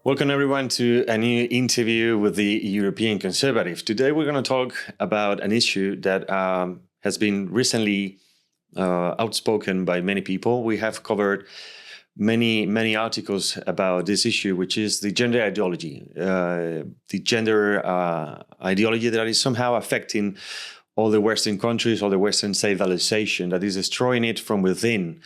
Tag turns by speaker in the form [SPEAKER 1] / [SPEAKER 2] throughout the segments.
[SPEAKER 1] Welcome everyone to a new interview with the European Conservative. Today we're going to talk about an issue that has been recently outspoken by many people. We have covered many articles about this issue, which is the gender ideology. The gender ideology that is somehow affecting all the Western countries, all the Western civilization, that is destroying it from within.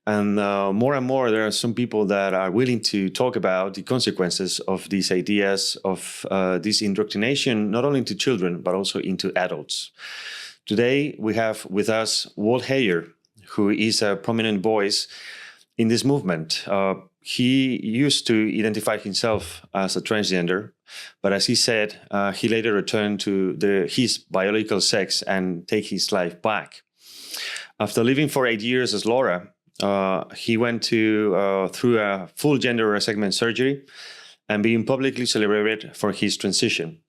[SPEAKER 1] And more, there are some people that are willing to talk about the consequences of these ideas, of this indoctrination, not only into children, but also into adults. Today, we have with us Walt Heyer, who is a prominent voice in this movement. He used to identify himself as a transgender, but as he said, he later returned to his biological sex and take his life back. After living for 8 years as Laura, he went through a full gender reassignment surgery and being publicly celebrated for his transition.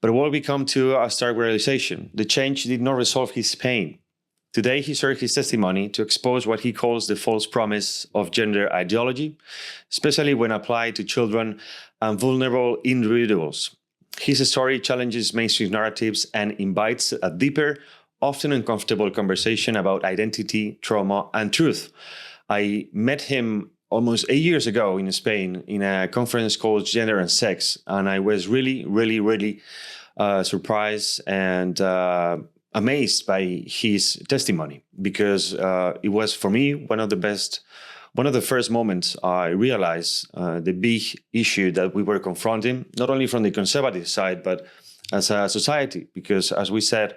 [SPEAKER 1] But Walt became to a stark realization. The change did not resolve his pain. Today, he shared his testimony to expose what he calls the false promise of gender ideology, especially when applied to children and vulnerable individuals. His story challenges mainstream narratives and invites a deeper, often uncomfortable conversation about identity, trauma, and truth. I met him almost 8 years ago in Spain in a conference called Gender and Sex, and I was really surprised and amazed by his testimony, because it was, for me, one of the first moments I realized the big issue that we were confronting, not only from the conservative side, but as a society, because as we said,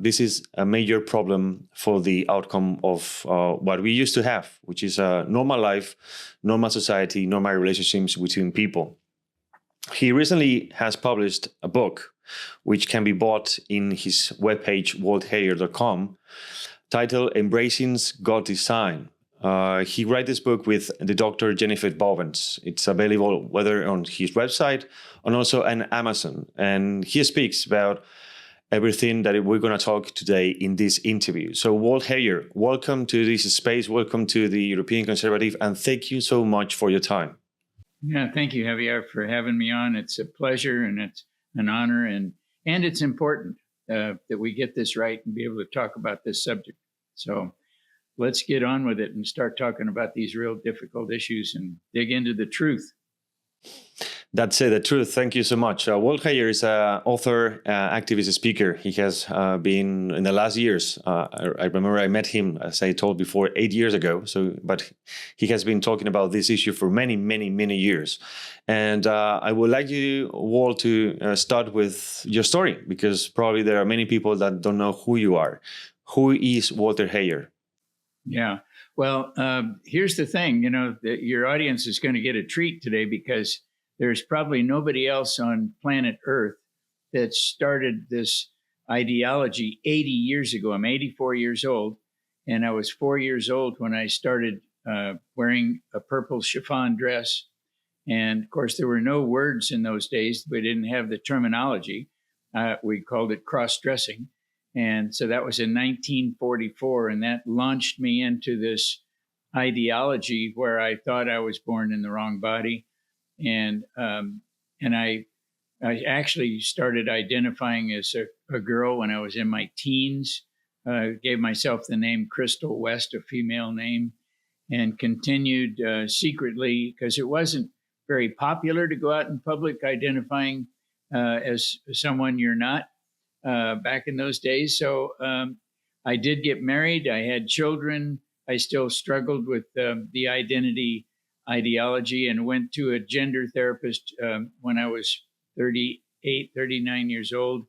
[SPEAKER 1] this is a major problem for the outcome of what we used to have, which is a normal life, normal society, normal relationships between people. He recently has published a book, which can be bought in his webpage, waltheyer.com, titled Embracing God Design. He wrote this book with the Dr. Jennifer Bowens. It's available whether on his website and also on Amazon. And he speaks about everything that we're going to talk today in this interview. So Walt Heyer, welcome to this space, welcome to the European Conservative, and thank you so much for your time.
[SPEAKER 2] Yeah, thank you, Javier, for having me on. It's a pleasure and it's an honor, and it's important that we get this right and be able to talk about this subject. So let's get on with it and start talking about these real difficult issues and dig into the truth.
[SPEAKER 1] That's the truth. Thank you so much. Walt Heyer is an author, activist, speaker. He has been in the last years. I remember I met him, as I told before, 8 years ago. But he has been talking about this issue for many years. And I would like you, Walt, to start with your story, because probably there are many people that don't know who you are. Who is Walter Heyer?
[SPEAKER 2] Yeah. Well, here's the thing. Your audience is going to get a treat today, because there's probably nobody else on planet Earth that started this ideology 80 years ago. I'm 84 years old, and I was 4 years old when I started wearing a purple chiffon dress. And of course, there were no words in those days. We didn't have the terminology. We called it cross-dressing. And so that was in 1944, and that launched me into this ideology where I thought I was born in the wrong body. And I actually started identifying as a girl when I was in my teens. Gave myself the name Crystal West, a female name, and continued secretly, because it wasn't very popular to go out in public identifying as someone you're not back in those days. So I did get married. I had children. I still struggled with the identity ideology, and went to a gender therapist when I was 39 years old.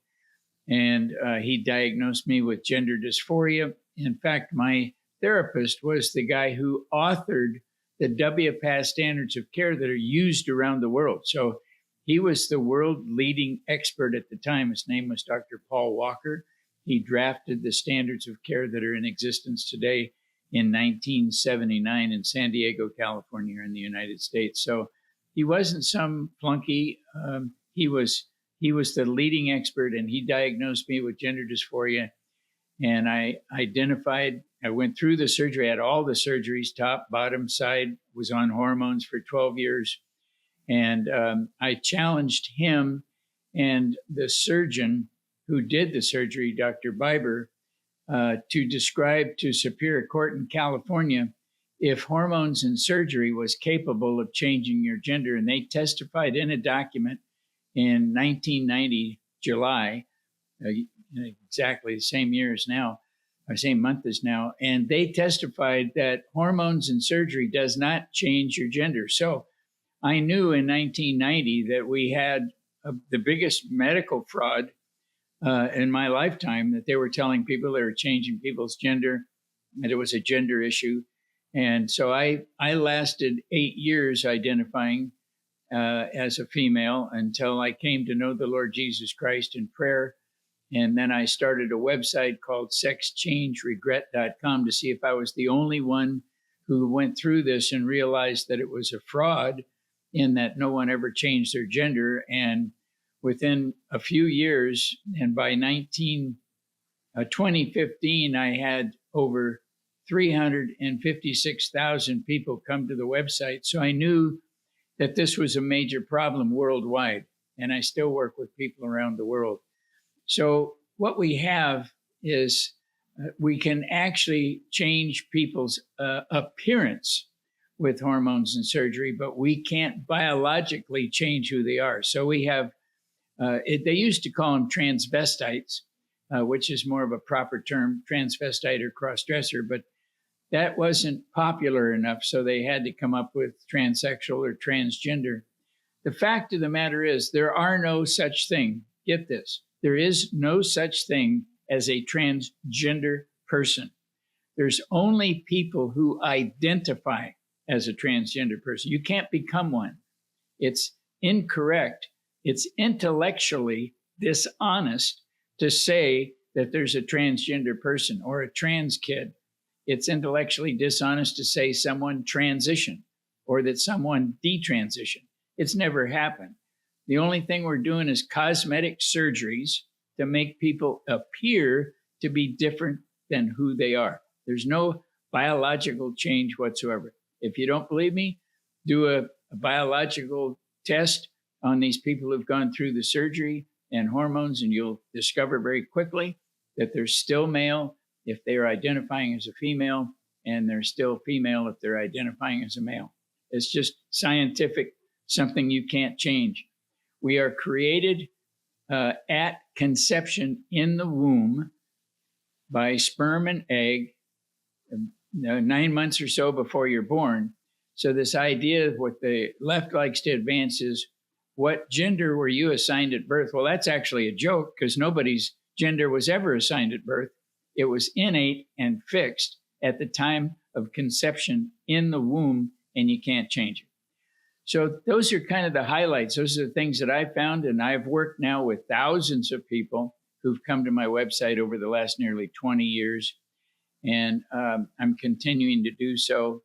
[SPEAKER 2] And he diagnosed me with gender dysphoria. In fact, my therapist was the guy who authored the WPATH standards of care that are used around the world. So he was the world leading expert at the time. His name was Dr. Paul Walker. He drafted the standards of care that are in existence today in 1979 in San Diego, California, in the United States. So he wasn't some flunky. He was the leading expert, and he diagnosed me with gender dysphoria. And I went through the surgery, had all the surgeries, top, bottom, side, was on hormones for 12 years. And I challenged him and the surgeon who did the surgery, Dr. Biber, to describe to Superior Court in California if hormones and surgery was capable of changing your gender. And they testified in a document in 1990, July, exactly the same year as now, or same month as now. And they testified that hormones and surgery does not change your gender. So I knew in 1990 that we had the biggest medical fraud in my lifetime, that they were telling people they were changing people's gender, that it was a gender issue. And so I lasted 8 years identifying as a female until I came to know the Lord Jesus Christ in prayer. And then I started a website called sexchangeregret.com to see if I was the only one who went through this and realized that it was a fraud, in that no one ever changed their gender. And within a few years, and by 2015, I had over 356,000 people come to the website. So I knew that this was a major problem worldwide, and I still work with people around the world. So what we have is we can actually change people's appearance with hormones and surgery, but we can't biologically change who they are. So we have, they used to call them transvestites, which is more of a proper term, transvestite or crossdresser, but that wasn't popular enough, so they had to come up with transsexual or transgender. The fact of the matter is there are no such thing. Get this. There is no such thing as a transgender person. There's only people who identify as a transgender person. You can't become one. It's incorrect. It's intellectually dishonest to say that there's a transgender person or a trans kid. It's intellectually dishonest to say someone transitioned or that someone detransitioned. It's never happened. The only thing we're doing is cosmetic surgeries to make people appear to be different than who they are. There's no biological change whatsoever. If you don't believe me, do a biological test on these people who've gone through the surgery and hormones, and you'll discover very quickly that they're still male if they're identifying as a female, and they're still female if they're identifying as a male. It's just scientific, something you can't change. We are created at conception in the womb by sperm and egg, 9 months or so before you're born. So this idea of what the left likes to advance is, what gender were you assigned at birth? Well, that's actually a joke, because nobody's gender was ever assigned at birth. It was innate and fixed at the time of conception in the womb, and you can't change it. So those are kind of the highlights. Those are the things that I found, and I've worked now with thousands of people who've come to my website over the last nearly 20 years, and I'm continuing to do so.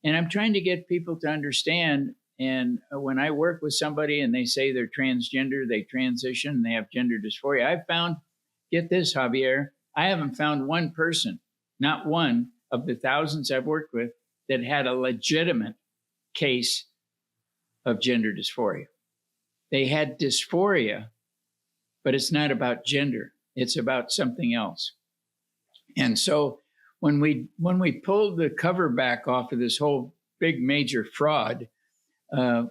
[SPEAKER 2] And I'm trying to get people to understand, and when I work with somebody and they say they're transgender, they transition, they have gender dysphoria, I've found, get this, Javier, I haven't found one person, not one of the thousands I've worked with, that had a legitimate case of gender dysphoria. They had dysphoria, but it's not about gender. It's about something else. And so when we pulled the cover back off of this whole big major fraud,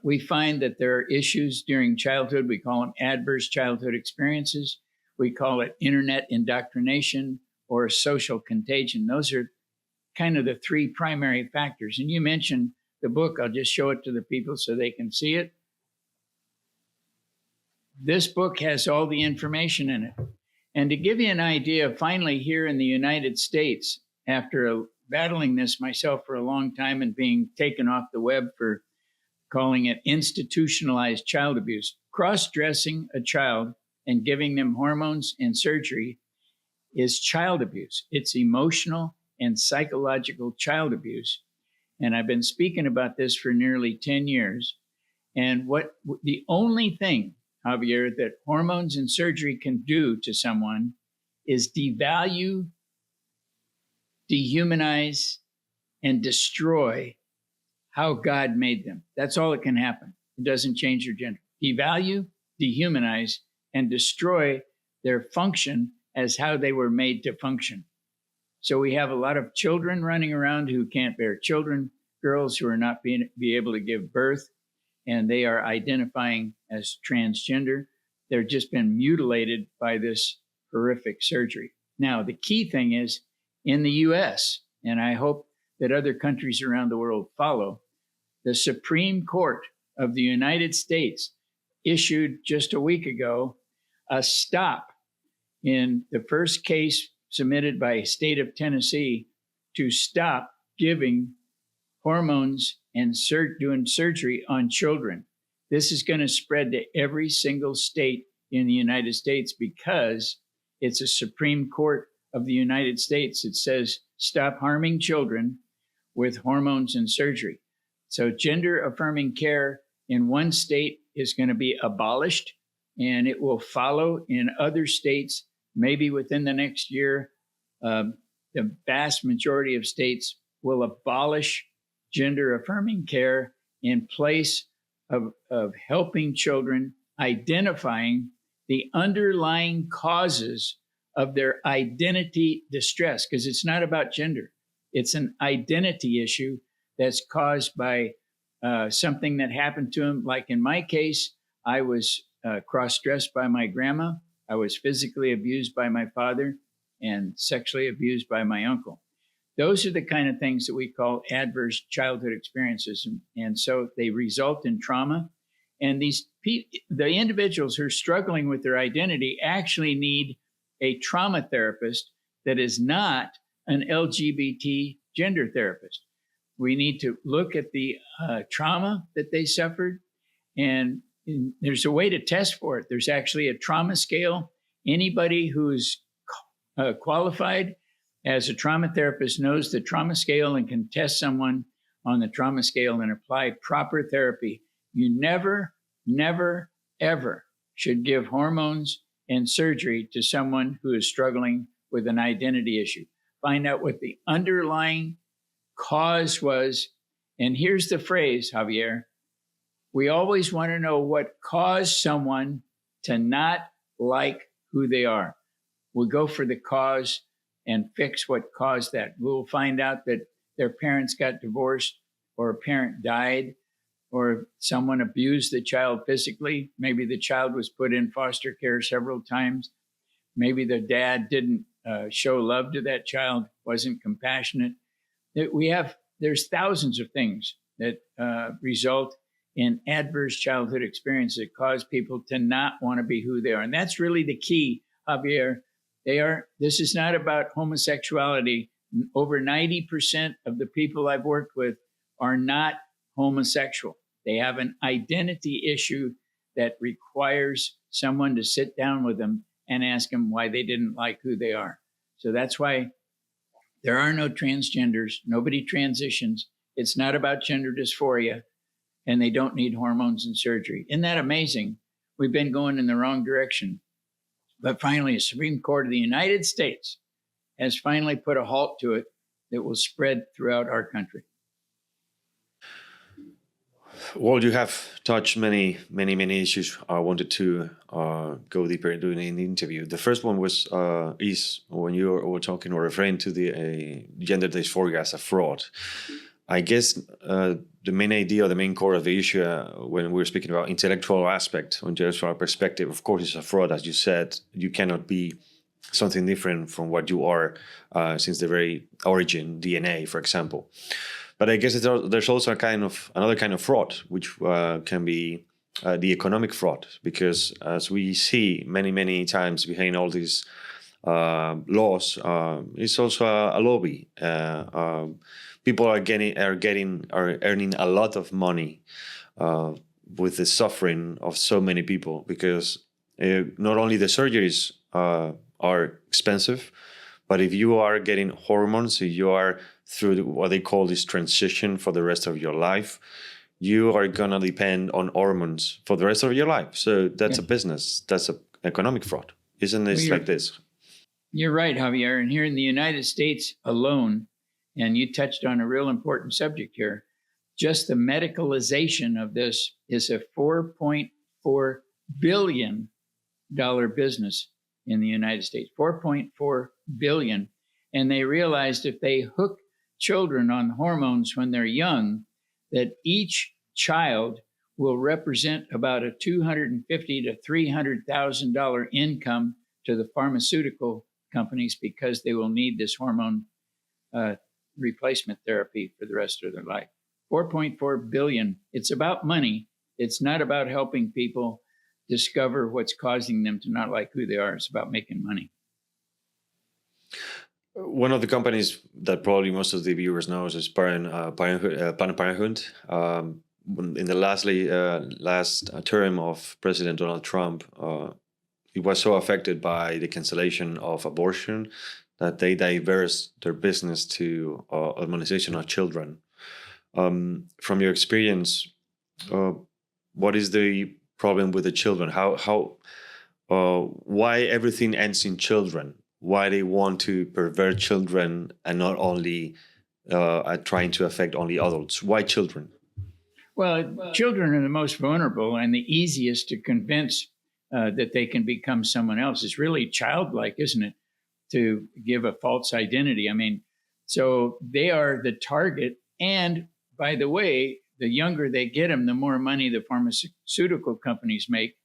[SPEAKER 2] we find that there are issues during childhood. We call them adverse childhood experiences. We call it internet indoctrination or social contagion. Those are kind of the three primary factors. And you mentioned the book. I'll just show it to the people so they can see it. This book has all the information in it. And to give you an idea, finally here in the United States, after battling this myself for a long time and being taken off the web for calling it institutionalized child abuse, cross-dressing a child and giving them hormones and surgery is child abuse. It's emotional and psychological child abuse. And I've been speaking about this for nearly 10 years. And the only thing, Javier, that hormones and surgery can do to someone is devalue, dehumanize, and destroy how God made them. That's all that can happen. It doesn't change their gender. Devalue, dehumanize, and destroy their function as how they were made to function. So we have a lot of children running around who can't bear children, girls who are not be able to give birth, and they are identifying as transgender. They're just been mutilated by this horrific surgery. Now, the key thing is in the US, and I hope that other countries around the world follow, the Supreme Court of the United States issued just a week ago a stop in the first case submitted by the state of Tennessee to stop giving hormones and doing surgery on children. This is going to spread to every single state in the United States because it's a Supreme Court of the United States. It says stop harming children with hormones and surgery. So gender affirming care in one state is going to be abolished, and it will follow in other states, maybe within the next year. The vast majority of states will abolish gender affirming care in place of helping children, identifying the underlying causes of their identity distress, because it's not about gender. It's an identity issue that's caused by something that happened to them. Like in my case, I was cross-dressed by my grandma. I was physically abused by my father and sexually abused by my uncle. Those are the kind of things that we call adverse childhood experiences. And so they result in trauma. And the individuals who are struggling with their identity actually need a trauma therapist that is not an LGBT gender therapist. We need to look at the trauma that they suffered. And there's a way to test for it. There's actually a trauma scale. Anybody who's qualified as a trauma therapist knows the trauma scale and can test someone on the trauma scale and apply proper therapy. You never, never, ever should give hormones and surgery to someone who is struggling with an identity issue. Find out what the underlying cause was. And here's the phrase, Javier. We always want to know what caused someone to not like who they are. We'll go for the cause and fix what caused that. We'll find out that their parents got divorced, or a parent died, or someone abused the child physically. Maybe the child was put in foster care several times. Maybe the dad didn't show love to that child, wasn't compassionate. There's thousands of things that result in adverse childhood experiences that cause people to not want to be who they are. And that's really the key, Javier. This is not about homosexuality. Over 90% of the people I've worked with are not homosexual. They have an identity issue that requires someone to sit down with them and ask them why they didn't like who they are. So that's why there are no transgenders. Nobody transitions. It's not about gender dysphoria, and they don't need hormones and surgery. Isn't that amazing? We've been going in the wrong direction. But finally, the Supreme Court of the United States has finally put a halt to it that will spread throughout our country.
[SPEAKER 1] Well, you have touched many issues. I wanted to go deeper into in the interview. The first one was is when you were talking or referring to the gender dysphoria as a fraud. I guess the main idea, or the main core of the issue, when we're speaking about intellectual aspect, or intellectual perspective, of course, it's a fraud. As you said, you cannot be something different from what you are since the very origin, DNA, for example. But I guess there's also another kind of fraud, which can be the economic fraud, because as we see many times behind all these laws, it's also a lobby. People are earning a lot of money with the suffering of so many people, because not only the surgeries are expensive, but if you are getting hormones, if you are through what they call this transition for the rest of your life, you are going to depend on hormones for the rest of your life. So that's a business. That's an economic fraud. Isn't this like this?
[SPEAKER 2] You're right, Javier. And here in the United States alone, and you touched on a real important subject here, just the medicalization of this is a $4.4 billion business in the United States, 4.4 billion. And they realized if they hook children on hormones when they're young, that each child will represent about a $250,000 to $300,000 income to the pharmaceutical companies, because they will need this hormone replacement therapy for the rest of their life. 4.4 billion. It's about money. It's not about helping people discover what's causing them to not like who they are. It's about making money.
[SPEAKER 1] One of the companies that probably most of the viewers know is Planned Parenthood. In the last term of President Donald Trump, he was so affected by the cancellation of abortion that they diverse their business to immunization of children. From your experience, what is the problem with the children? Why everything ends in children? Why they want to pervert children and not only trying to affect only adults? Why children?
[SPEAKER 2] Well, children are the most vulnerable and the easiest to convince that they can become someone else. It's really childlike, isn't it, to give a false identity? I mean, so they are the target. And by the way, the younger they get them, the more money the pharmaceutical companies make.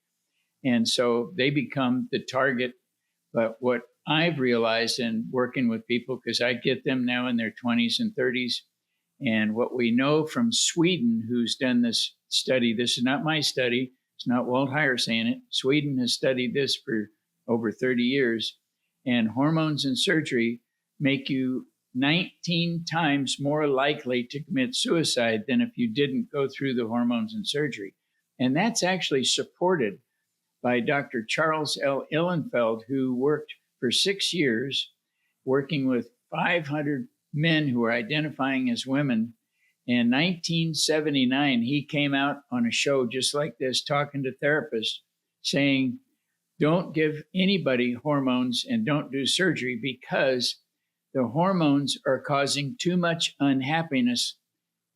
[SPEAKER 2] And so they become the target. But what I've realized in working with people, because I get them now in their 20s and 30s, and what we know from Sweden, who's done this study, this is not my study, it's not Walt Heyer saying it. Sweden has studied this for over 30 years. And hormones and surgery make you 19 times more likely to commit suicide than if you didn't go through the hormones and surgery. And that's actually supported by Dr. Charles L. Ihlenfeld, who worked for 6 years working with 500 men who were identifying as women. In 1979, he came out on a show just like this, talking to therapists, saying, don't give anybody hormones and don't do surgery, because the hormones are causing too much unhappiness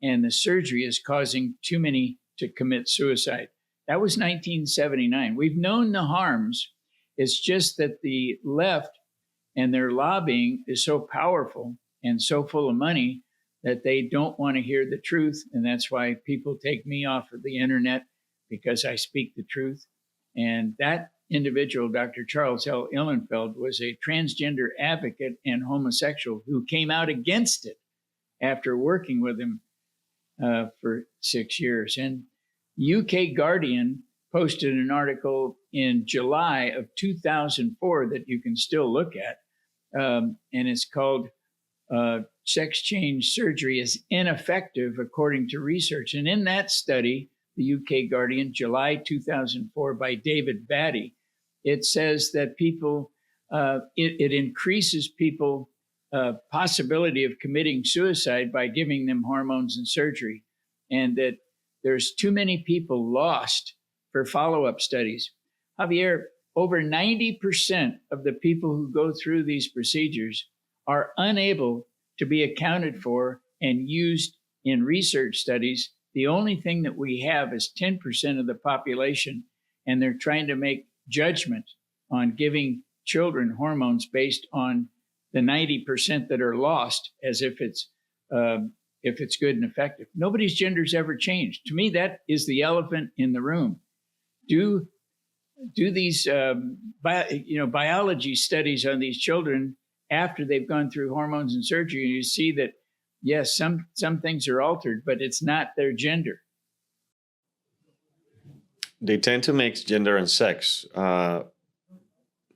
[SPEAKER 2] and the surgery is causing too many to commit suicide. That was 1979. We've known the harms. It's just that the left and their lobbying is so powerful and so full of money that they don't want to hear the truth. And that's why people take me off of the internet, because I speak the truth. And that individual, Dr. Charles L. Ihlenfeld, was a transgender advocate and homosexual who came out against it after working with him for 6 years. And UK Guardian posted an article in July of 2004 that you can still look at. And it's called Sex Change Surgery is Ineffective According to Research. And in that study, the UK Guardian, July 2004, by David Batty, it says that people, it increases people possibility of committing suicide by giving them hormones and surgery, and that there's too many people lost for follow-up studies. Javier, over 90% of the people who go through these procedures are unable to be accounted for and used in research studies. The only thing that we have is 10% of the population, and they're trying to make judgment on giving children hormones based on the 90% that are lost, as if it's good and effective. Nobody's gender's ever changed. To me, that is the elephant in the room. Do these biology studies on these children after they've gone through hormones and surgery, and you see that, yes, some things are altered, but it's not their gender.
[SPEAKER 1] They tend to mix gender and sex.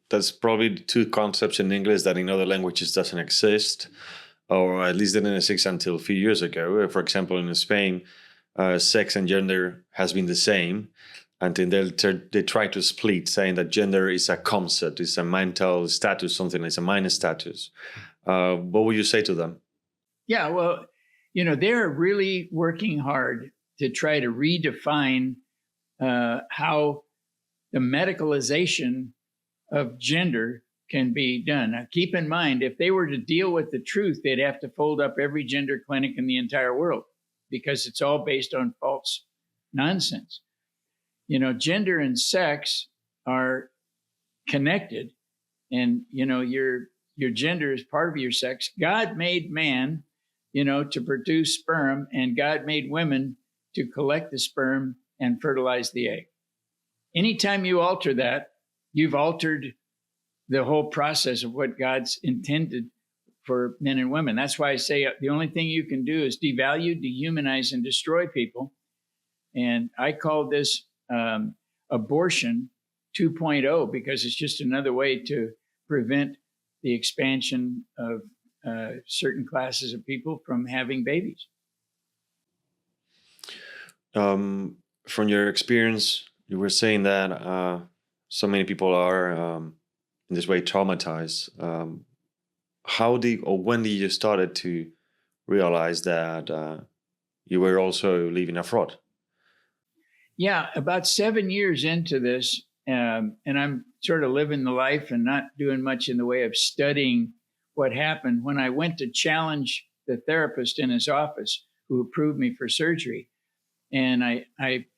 [SPEAKER 1] That's probably two concepts in English that in other languages doesn't exist, or at least didn't exist until a few years ago. For example, in Spain, sex and gender has been the same, until they try to split, saying that gender is a concept, it's a mental status, something like a minor status. What would you say to them?
[SPEAKER 2] Yeah, well, they're really working hard to try to redefine how the medicalization of gender can be done. Now, keep in mind, if they were to deal with the truth, they'd have to fold up every gender clinic in the entire world. because it's all based on false nonsense. Gender and sex are connected, and your gender is part of your sex. God made man, to produce sperm, and God made women to collect the sperm and fertilize the egg. Anytime you alter that, you've altered the whole process of what God's intended for men and women. That's why I say the only thing you can do is devalue, dehumanize, and destroy people. And I call this abortion 2.0 because it's just another way to prevent the expansion of certain classes of people from having babies.
[SPEAKER 1] From your experience, you were saying that so many people are in this way traumatized. When did you started to realize that you were also living a fraud?
[SPEAKER 2] Yeah, about 7 years into this, and I'm sort of living the life and not doing much in the way of studying what happened when I went to challenge the therapist in his office who approved me for surgery. And I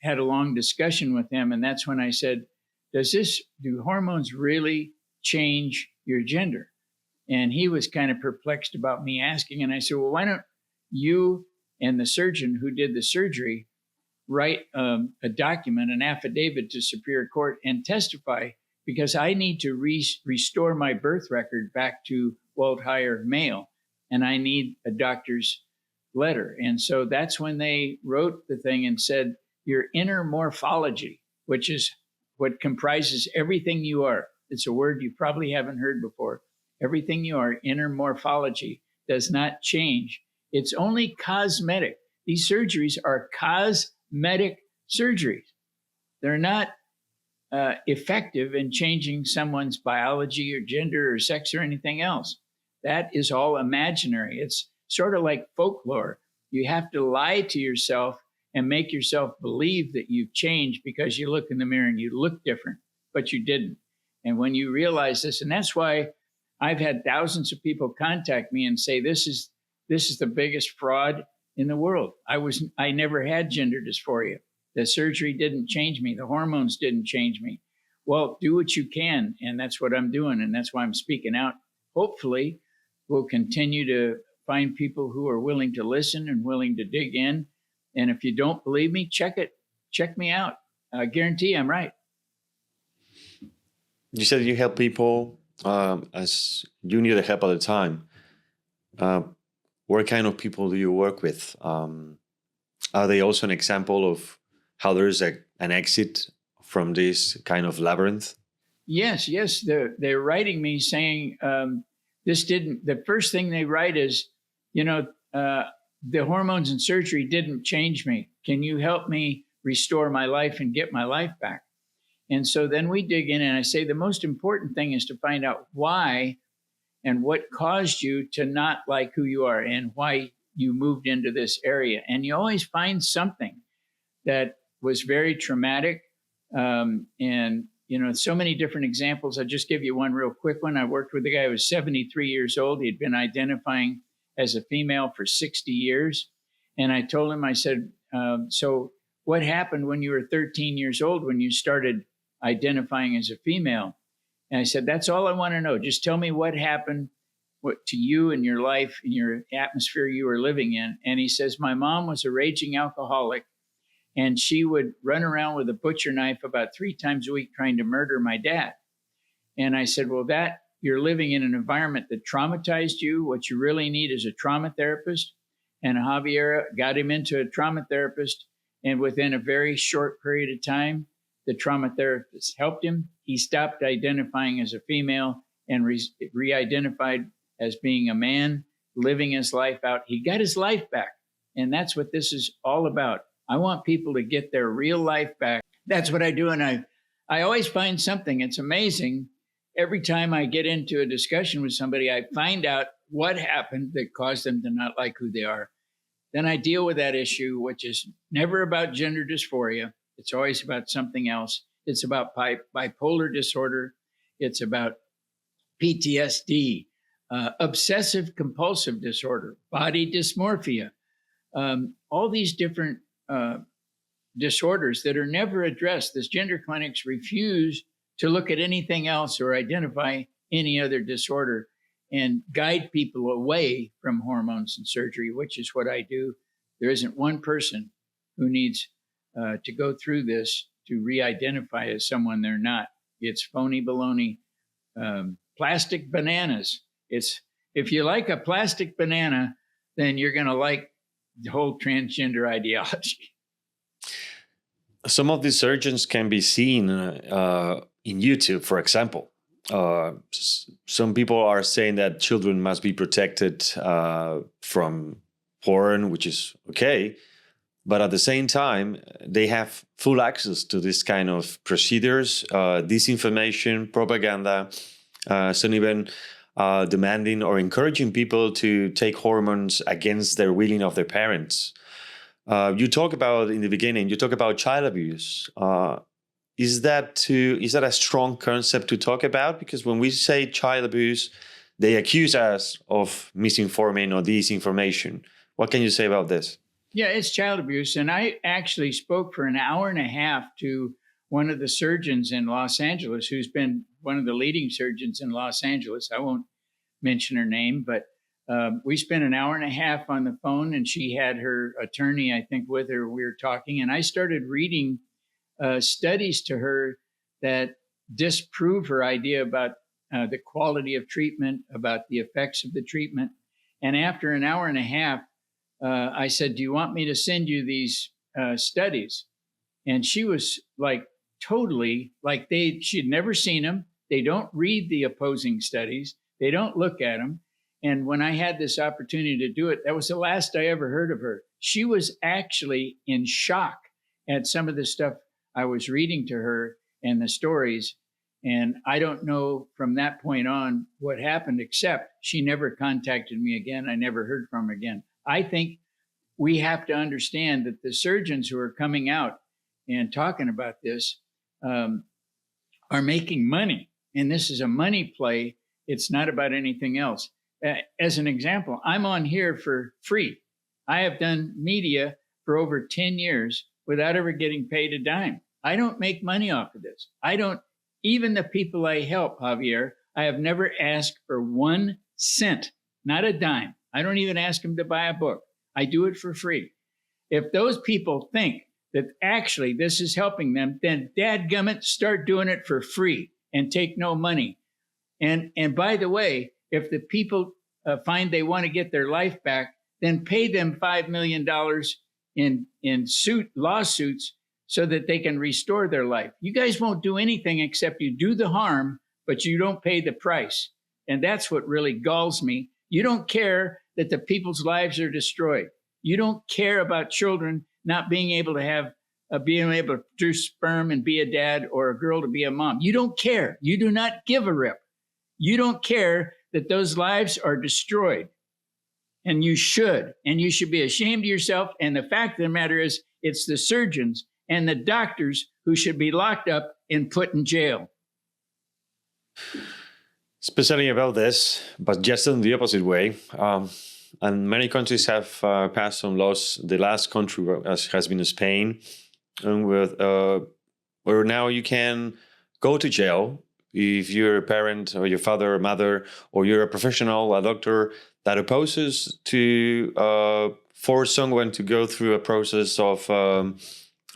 [SPEAKER 2] had a long discussion with him, and that's when I said, do hormones really change your gender? And he was kind of perplexed about me asking. And I said, well, why don't you and the surgeon who did the surgery write a document, an affidavit to Superior Court and testify, because I need to restore my birth record back to Walt Heyer male, and I need a doctor's letter. And so that's when they wrote the thing and said, your inner morphology, which is what comprises everything you are. It's a word you probably haven't heard before. Everything you are, inner morphology, does not change. It's only cosmetic. These surgeries are cosmetic surgeries. They're not effective in changing someone's biology or gender or sex or anything else. That is all imaginary. It's sort of like folklore. You have to lie to yourself and make yourself believe that you've changed because you look in the mirror and you look different, but you didn't. And when you realize this, and that's why I've had thousands of people contact me and say, this is the biggest fraud in the world. I never had gender dysphoria. The surgery didn't change me. The hormones didn't change me. Well, do what you can. And that's what I'm doing. And that's why I'm speaking out. Hopefully, we'll continue to find people who are willing to listen and willing to dig in. And if you don't believe me, check me out. I guarantee I'm right.
[SPEAKER 1] You said you help people as you need help at the time. What kind of people do you work with? Are they also an example of how there's an exit from this kind of labyrinth? Yes.
[SPEAKER 2] They're writing me saying the first thing they write is, the hormones and surgery didn't change me. Can you help me restore my life and get my life back? And so then we dig in and I say, the most important thing is to find out why and what caused you to not like who you are and why you moved into this area. And you always find something that was very traumatic. So many different examples. I'll just give you one real quick one. I worked with a guy who was 73 years old. He'd been identifying as a female for 60 years. And I told him, I said, so what happened when you were 13 years old when you started identifying as a female? And I said, that's all I want to know. Just tell me what happened to you in your life, in your atmosphere you were living in. And he says, my mom was a raging alcoholic, and she would run around with a butcher knife about 3 times a week trying to murder my dad. And I said, well, you're living in an environment that traumatized you. What you really need is a trauma therapist. And Javier got him into a trauma therapist. And within a very short period of time, the trauma therapist helped him. He stopped identifying as a female and re-identified as being a man, living his life out. He got his life back. And that's what this is all about. I want people to get their real life back. That's what I do. And I always find something. It's amazing. Every time I get into a discussion with somebody, I find out what happened that caused them to not like who they are. Then I deal with that issue, which is never about gender dysphoria. It's always about something else. It's about bipolar disorder. It's about PTSD, obsessive compulsive disorder, body dysmorphia, all these different disorders that are never addressed. This gender clinics refuse to look at anything else or identify any other disorder and guide people away from hormones and surgery, which is what I do. There isn't one person who needs to go through this to re-identify as someone they're not. It's phony baloney. Plastic bananas. If you like a plastic banana, then you're going to like the whole transgender ideology.
[SPEAKER 1] Some of these surgeons can be seen in YouTube, for example. Some people are saying that children must be protected from porn, which is okay. But at the same time, they have full access to this kind of procedures, disinformation, propaganda, some even demanding or encouraging people to take hormones against their willing of their parents. You talk about, in the beginning, you talk about child abuse. Is that a strong concept to talk about? Because when we say child abuse, they accuse us of misinforming or disinformation. What can you say about this?
[SPEAKER 2] Yeah, it's child abuse. And I actually spoke for an hour and a half to one of the surgeons in Los Angeles, who's been one of the leading surgeons in Los Angeles. I won't mention her name, but we spent an hour and a half on the phone, and she had her attorney, I think, with her. We were talking, and I started reading studies to her that disprove her idea about the quality of treatment, about the effects of the treatment. And after an hour and a half, I said, "Do you want me to send you these studies?" And she was like, totally, like she'd never seen them. They don't read the opposing studies. They don't look at them. And when I had this opportunity to do it, that was the last I ever heard of her. She was actually in shock at some of the stuff I was reading to her and the stories. And I don't know from that point on what happened, except she never contacted me again. I never heard from her again. I think we have to understand that the surgeons who are coming out and talking about this are making money. And this is a money play. It's not about anything else. As an example, I'm on here for free. I have done media for over 10 years without ever getting paid a dime. I don't make money off of this. Even the people I help, Javier, I have never asked for 1 cent, not a dime. I don't even ask them to buy a book. I do it for free. If those people think that actually this is helping them, then dadgummit, start doing it for free and take no money. And by the way, if the people find they want to get their life back, then pay them $5 million in lawsuits so that they can restore their life. You guys won't do anything except you do the harm, but you don't pay the price. And that's what really galls me. You don't care that the people's lives are destroyed. You don't care about children not being able to being able to produce sperm and be a dad, or a girl to be a mom. You don't care. You do not give a rip. You don't care that those lives are destroyed. And you should be ashamed of yourself. And the fact of the matter is, it's the surgeons and the doctors who should be locked up and put in jail.
[SPEAKER 1] Especially about this, but just in the opposite way. And many countries have passed some laws. The last country has been Spain, and where now you can go to jail if you're a parent or your father or mother, or you're a professional, a doctor that opposes to force someone to go through a process of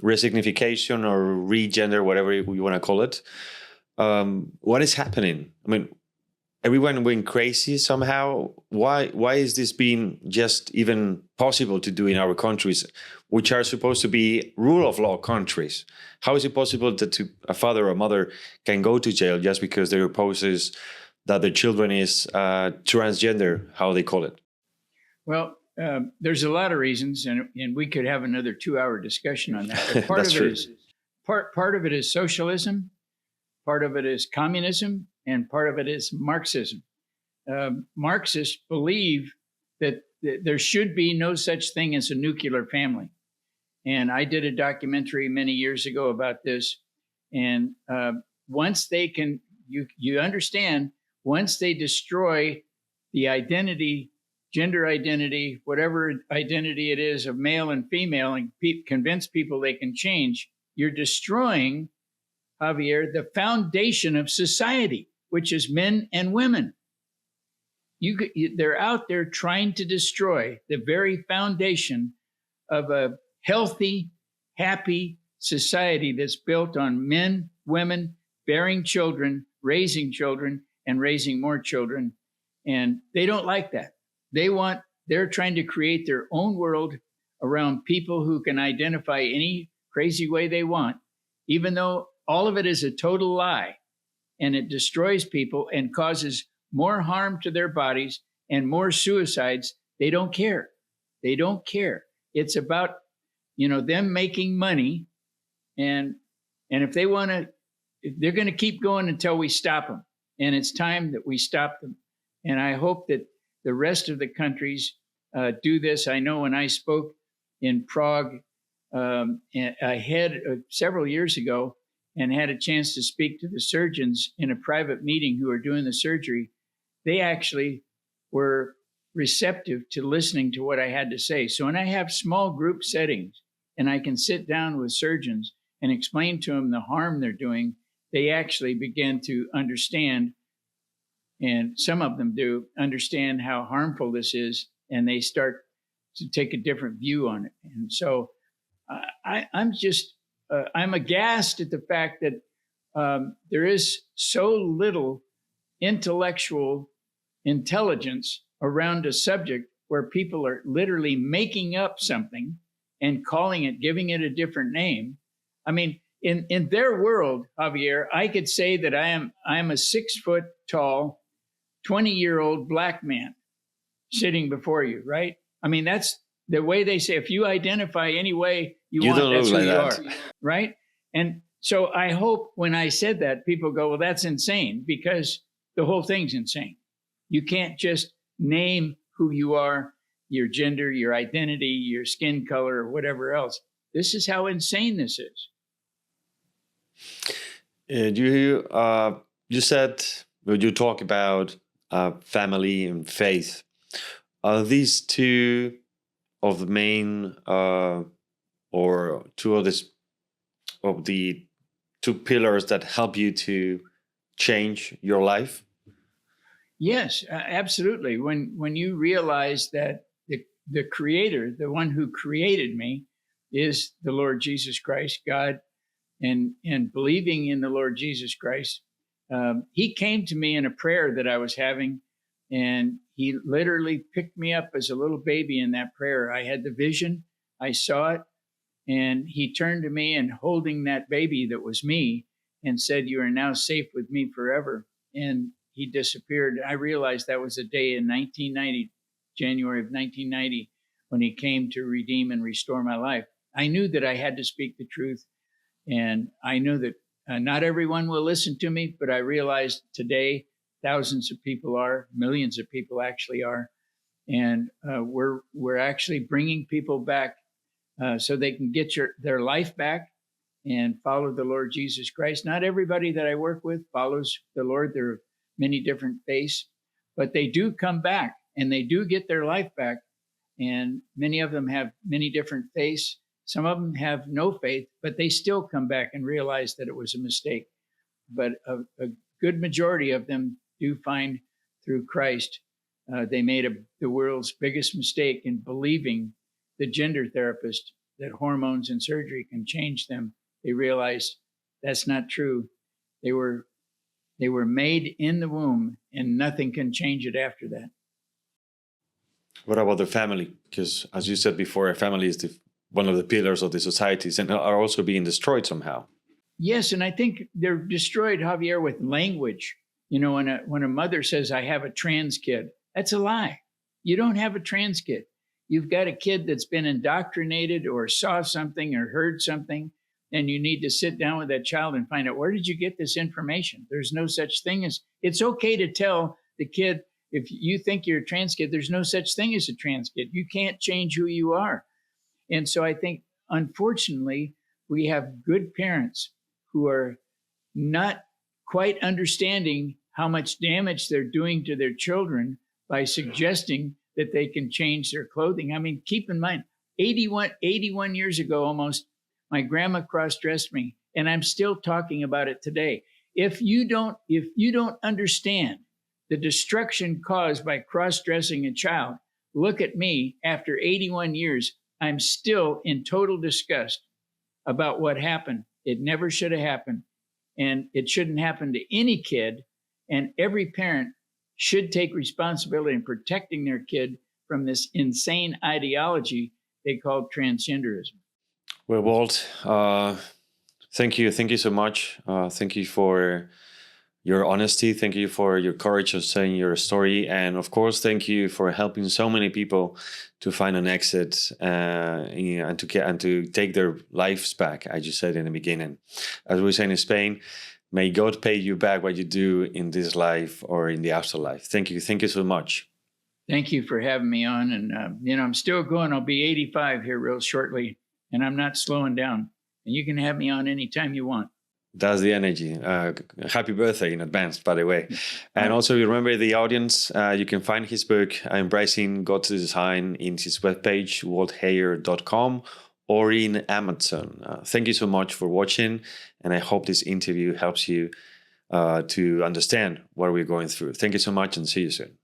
[SPEAKER 1] resignification or regender, whatever you want to call it. What is happening? I mean, everyone went crazy somehow. Why is this being just even possible to do in our countries, which are supposed to be rule of law countries? How is it possible that a father or mother can go to jail just because they opposes that their children is transgender, how they call it?
[SPEAKER 2] Well, there's a lot of reasons, and we could have another 2-hour discussion on that. But part of it is socialism, part of it is communism, and part of it is Marxism. Marxists believe that there should be no such thing as a nuclear family. And I did a documentary many years ago about this. And once they you understand, once they destroy the identity gender identity, whatever identity it is of male and female, and convince people they can change, you're destroying, Javier, the foundation of society, which is men and women. They're out there trying to destroy the very foundation of a healthy, happy society that's built on men, women, bearing children, and raising more children. And they don't like that. They're trying to create their own world around people who can identify any crazy way they want, even though all of it is a total lie, and it destroys people and causes more harm to their bodies and more suicides. They don't care. They don't care. It's about, them making money, and if they want to, they're going to keep going until we stop them. And it's time that we stop them. And I hope that the rest of the countries do this. I know when I spoke in Prague several years ago and had a chance to speak to the surgeons in a private meeting who are doing the surgery, they actually were receptive to listening to what I had to say. So when I have small group settings and I can sit down with surgeons and explain to them the harm they're doing, they actually begin to understand, and some of them do understand how harmful this is, and they start to take a different view on it. And so I'm aghast at the fact that there is so little intellectual intelligence around a subject where people are literally making up something and calling it, giving it a different name. I mean, in their world, Javier, I could say that I am a 6 foot tall, 20-year-old black man sitting before you, right? I mean, that's the way they say, if you identify any way you want, that's who you are, right? And so I hope when I said that, people go, well, that's insane, because the whole thing's insane. You can't just name who you are, your gender, your identity, your skin color, or whatever else. This is how insane this is.
[SPEAKER 1] You said, when you talk about family and faith, are these two of the main or two of the two pillars that help you to change your life?
[SPEAKER 2] Yes, absolutely. When you realize that the Creator, the one who created me, is the Lord Jesus Christ, God, and believing in the Lord Jesus Christ, He came to me in a prayer that I was having, and He literally picked me up as a little baby in that prayer. I had the vision, I saw it, and He turned to me and holding that baby that was me and said, "You are now safe with me forever." And He disappeared. I realized that was a day in 1990, January of 1990, when He came to redeem and restore my life. I knew that I had to speak the truth, and I knew that not everyone will listen to me, but I realized today thousands of people are, millions of people actually are, and we're actually bringing people back so they can get their life back and follow the Lord Jesus Christ. Not everybody that I work with follows the Lord. There are many different faiths, but they do come back and they do get their life back. And many of them have many different faiths. Some of them have no faith, but they still come back and realize that it was a mistake. But a good majority of them do find through Christ, they made the world's biggest mistake in believing the gender therapist that hormones and surgery can change them. They realized that's not true. They were made in the womb, and nothing can change it after that.
[SPEAKER 1] What about the family? Because as you said before, a family is one of the pillars of the societies and are also being destroyed somehow.
[SPEAKER 2] Yes, and I think they're destroyed, Javier, with language. You know, when a mother says, "I have a trans kid," that's a lie. You don't have a trans kid. You've got a kid that's been indoctrinated or saw something or heard something, and you need to sit down with that child and find out, where did you get this information? There's no such thing as, it's okay to tell the kid, if you think you're a trans kid, there's no such thing as a trans kid. You can't change who you are. And so I think, unfortunately, we have good parents who are not quite understanding how much damage they're doing to their children by suggesting that they can change their clothing. I mean, keep in mind, 81 years ago almost, my grandma cross-dressed me, and I'm still talking about it today. If you don't understand the destruction caused by cross-dressing a child, look at me. After 81 years, I'm still in total disgust about what happened. It never should have happened, and it shouldn't happen to any kid. And every parent should take responsibility in protecting their kid from this insane ideology they call transgenderism.
[SPEAKER 1] Well, Walt, thank you. Thank you so much. Thank you for your honesty. Thank you for your courage of saying your story. And of course, thank you for helping so many people to find an exit and to take their lives back, as you said in the beginning. As we say in Spain, may God pay you back what you do in this life or in the afterlife. Thank you. Thank you so much.
[SPEAKER 2] Thank you for having me on. And, I'm still going. I'll be 85 here real shortly, and I'm not slowing down. And you can have me on anytime you want.
[SPEAKER 1] That's the energy. Happy birthday in advance, by the way. And also remember the audience, you can find his book, Embracing God's Design, in his webpage, waltheyer.com, or in Amazon. Thank you so much for watching. And I hope this interview helps you to understand what we're going through. Thank you so much and see you soon.